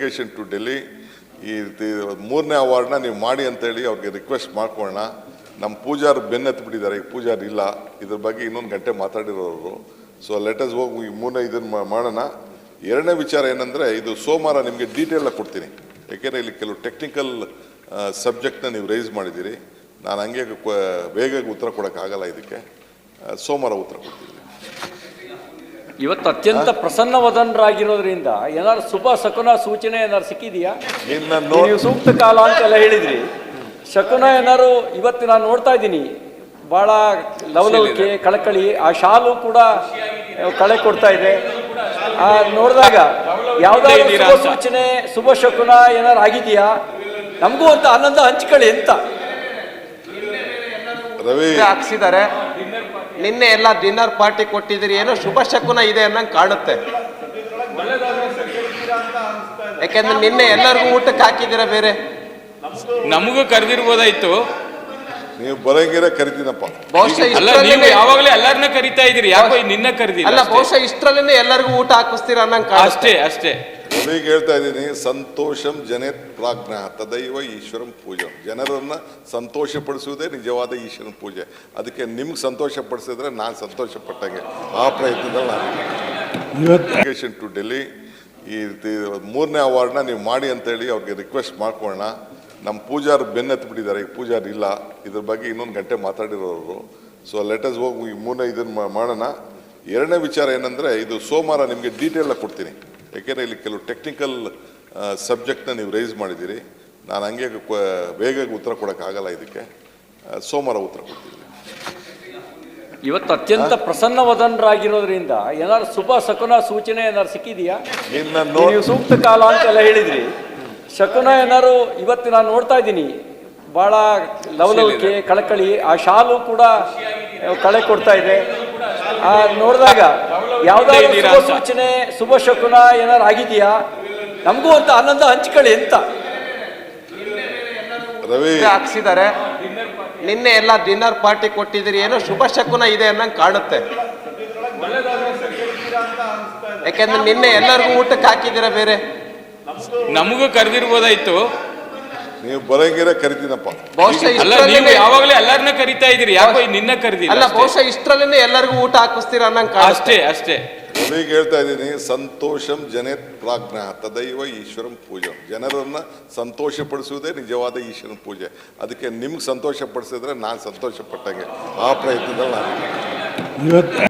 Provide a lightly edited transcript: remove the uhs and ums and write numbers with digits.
Delegation to Delhi ಈ ಮೂರನೇ ಅವಾರ್ಡ್ನ ನೀವು ಮಾಡಿ ಅಂತೇಳಿ ಅವ್ರಿಗೆ ರಿಕ್ವೆಸ್ಟ್ ಮಾಡ್ಕೊಳ್ಳೋಣ. ನಮ್ಮ ಪೂಜಾರ್ ಬೆನ್ನತ್ತಿಬಿಟ್ಟಿದ್ದಾರೆ, ಈಗ ಪೂಜಾರ್ ಇಲ್ಲ, ಇದ್ರ ಬಗ್ಗೆ ಇನ್ನೊಂದು ಗಂಟೆ ಮಾತಾಡಿರೋರು. ಸೊ ಲೆಟಸ್ ಹೋಗಿ ಈ ಮೂರನೇ ಇದನ್ನು ಮಾಡೋಣ. ಎರಡನೇ ವಿಚಾರ ಏನಂದರೆ, ಇದು ಸೋಮವಾರ ನಿಮಗೆ ಡೀಟೇಲಾಗಿ ಕೊಡ್ತೀನಿ. ಯಾಕೆಂದರೆ ಇಲ್ಲಿ ಕೆಲವು ಟೆಕ್ನಿಕಲ್ ಸಬ್ಜೆಕ್ಟ್ನ ನೀವು ರೈಸ್ ಮಾಡಿದ್ದೀರಿ. ನಾನು ಹಂಗೆ ಬೇಗ ಉತ್ತರ ಕೊಡೋಕ್ಕಾಗಲ್ಲ, ಇದಕ್ಕೆ ಸೋಮವಾರ ಉತ್ತರ ಕೊಡ್ತೀನಿ. ಇವತ್ತು ಅತ್ಯಂತ ಪ್ರಸನ್ನವದನರಾಗಿರೋದ್ರಿಂದ ಏನಾದ್ರು ಶುಭ ಶಕುನ ಸೂಚನೆ ಏನಾದ್ರು ಸಿಕ್ಕಿದೆಯಾ? ನೀವು ಸೂಕ್ತ ಕಾಲ ಅಂತೆಲ್ಲ ಹೇಳಿದ್ರಿ. ಶಕುನ ಏನಾದ್ರು ಇವತ್ತು ನಾನು ನೋಡ್ತಾ ಇದ್ದೀನಿ, ಭಾಳ ಲವಲವಿಕೆ ಕಳಕಳಿ, ಆ ಶಾಲು ಕೂಡ ಕಳೆ ಕೊಡ್ತಾ ಇದೆ. ನೋಡಿದಾಗ ಯಾವುದಾದ್ರು ಶುಭ ಸೂಚನೆ ಶುಭ ಶಕುನ ಏನಾದ್ರು ಆಗಿದೆಯಾ? ನಮಗೂ ಅಂತ ಆನಂದ ಹಂಚ್ಕೊಳ್ಳಿ ಅಂತ ರವಿ ಹಾಕ್ಸಿದ್ದಾರೆ. ನಿನ್ನೆ ಎಲ್ಲ ಡಿನ್ನರ್ ಪಾರ್ಟಿ ಕೊಟ್ಟಿದ್ದೀರಿ, ಏನೋ ಶುಭ ಶಕುನ ಇದೆ ಅನ್ನಂಗೆ ಕಾಣುತ್ತೆ. ಯಾಕೆಂದ್ರೆ ನಿನ್ನೆ ಎಲ್ಲರಿಗೂ ಊಟಕ್ಕೆ ಹಾಕಿದ್ದೀರಾ, ಬೇರೆ ನಮಗೂ ಕರೆದಿರ್ಬೋದಾಯ್ತು. ನೀವು ಬರಂಗಿರ ಕರಿತೀನಪ್ಪ. ಬಹುಶಃ ಯಾವಾಗಲೇ ಎಲ್ಲರನ್ನ ಕರಿತಾ ಇದೀರಿ, ಯಾಕೋ ನಿನ್ನ ಕರೆದಿಲ್ಲ. ಅಲ್ಲ, ಬಹುಶಃ ಇಷ್ಟರಲ್ಲೇ ಎಲ್ಲರಿಗೂ ಊಟ ಹಾಕಿಸ್ತೀರಾ ಅನ್ನಂಗೆ ಕಾಣುತ್ತೆ. ಅಷ್ಟೇ ಈಗ ಹೇಳ್ತಾ ಇದ್ದೀನಿ, ಸಂತೋಷಂ ಜನೇತ್ ಪ್ರಾಜ್ಞ ತದೈವ ಈಶ್ವರಂ ಪೂಜೆ. ಜನರನ್ನ ಸಂತೋಷಪಡಿಸುವುದೇ ನಿಜವಾದ ಈಶ್ವರನ ಪೂಜೆ. ಅದಕ್ಕೆ ನಿಮ್ಗೆ ಸಂತೋಷ ಪಡಿಸಿದ್ರೆ ನಾನು ಸಂತೋಷ ಪಟ್ಟಂಗೆ. ಆ ಪ್ರಯತ್ನದಲ್ಲಿ ನಾನು ಡೆಲಿಗೇಷನ್ ಟು ಡೆಲ್ಲಿ ಈ ಮೂರನೇ ಅವಾರ್ಡ್ನ ನೀವು ಮಾಡಿ ಅಂತೇಳಿ ಅವ್ರಿಗೆ ರಿಕ್ವೆಸ್ಟ್ ಮಾಡ್ಕೊಳ್ಳೋಣ. ನಮ್ಮ ಪೂಜಾರ್ ಬೆನ್ನತ್ತಿಬಿಟ್ಟಿದ್ದಾರೆ, ಈಗ ಪೂಜಾರ್ ಇಲ್ಲ, ಇದ್ರ ಬಗ್ಗೆ ಇನ್ನೊಂದು ಗಂಟೆ ಮಾತಾಡಿರೋರು. ಸೊ ಲೆಟಸ್ ಹೋಗಿ ಈ ಮೂರನೇ ಇದನ್ನು ಮಾಡೋಣ. ಎರಡನೇ ವಿಚಾರ ಏನಂದರೆ, ಇದು ಸೋಮವಾರ ನಿಮಗೆ ಡೀಟೇಲಾಗಿ ಕೊಡ್ತೀನಿ. ಯಾಕೆಂದರೆ ಇಲ್ಲಿ ಕೆಲವು ಟೆಕ್ನಿಕಲ್ ಸಬ್ಜೆಕ್ಟ್ನ ನೀವು ರೈಸ್ ಮಾಡಿದ್ದೀರಿ. ನಾನು ಹಂಗೆ ಬೇಗ ಉತ್ತರ ಕೊಡೋಕ್ಕಾಗಲ್ಲ, ಇದಕ್ಕೆ ಸೋಮವಾರ ಉತ್ತರ ಕೊಡ್ತೀನಿ. ಇವತ್ತು ಅತ್ಯಂತ ಪ್ರಸನ್ನವದನರಾಗಿರೋದ್ರಿಂದ ಏನಾದ್ರು ಶುಭ ಶಕುನ ಸೂಚನೆ ಏನಾದ್ರು ಸಿಕ್ಕಿದೆಯಾ? ನೀವು ಸೂಕ್ತ ಕಾಲ ಅಂತೆಲ್ಲ ಹೇಳಿದ್ರಿ. ಶಕುನ ಏನಾದ್ರು ಇವತ್ತು ನಾನು ನೋಡ್ತಾ ಇದ್ದೀನಿ, ಭಾಳ ಲವಲವಿಕೆ ಕಳಕಳಿ, ಆ ಶಾಲು ಕೂಡ ಕಳೆ ಕೊಡ್ತಾ ಇದೆ. ನೋಡಿದಾಗ ಯಾವುದಾದ್ರು ಶುಭ ಸೂಚನೆ ಶುಭ ಶಕುನ ಏನಾದ್ರು ಆಗಿದೆಯಾ? ನಮಗೂ ಅಂತ ಆನಂದ ಹಂಚ್ಕೊಳ್ಳಿ ಅಂತ ರವಿ ಹಾಕ್ಸಿದ್ದಾರೆ. ನಿನ್ನೆ ಎಲ್ಲ ಡಿನ್ನರ್ ಪಾರ್ಟಿ ಕೊಟ್ಟಿದ್ದೀರಿ, ಏನೋ ಶುಭ ಶಕುನ ಇದೆ ಅನ್ನಂಗೆ ಕಾಣುತ್ತೆ. ಯಾಕೆಂದ್ರೆ ನಿನ್ನೆ ಎಲ್ಲರಿಗೂ ಊಟಕ್ಕೆ ಹಾಕಿದ್ದೀರಾ, ಬೇರೆ ನಮಗೂ ಕರೆದಿರ್ಬೋದಾಯ್ತು. ನೀವು ಬರಂಗಿರ ಕರಿತೀನಪ್ಪ. ಬಹುಶಃ ಯಾವಾಗಲೇ ಎಲ್ಲರನ್ನ ಕರಿತಾ ಇದೀರಿ, ಯಾಕೋ ನಿನ್ನ ಕರೆದಿಲ್ಲ. ಅಲ್ಲ, ಬಹುಶಃ ಇಷ್ಟರಲ್ಲೇ ಎಲ್ಲರಿಗೂ ಊಟ ಹಾಕಿಸ್ತೀರಾ ಅನ್ನಂಗೆ ಕಾಣುತ್ತೆ. ಅಷ್ಟೇ ಈಗ ಹೇಳ್ತಾ ಇದ್ದೀನಿ, ಸಂತೋಷಂ ಜನೇತ್ ಪ್ರಾಜ್ಞ ತದೈವ ಈಶ್ವರಂ ಪೂಜೆ. ಜನರನ್ನ ಸಂತೋಷಪಡಿಸುವುದೇ ನಿಜವಾದ ಈಶ್ವರನ ಪೂಜೆ. ಅದಕ್ಕೆ ನಿಮ್ಗೆ ಸಂತೋಷ ಪಡಿಸಿದ್ರೆ ನಾನು ಸಂತೋಷ ಪಟ್ಟಂಗೆ. ಆ ಪ್ರಯತ್ನದಲ್ಲಿ ನಾನು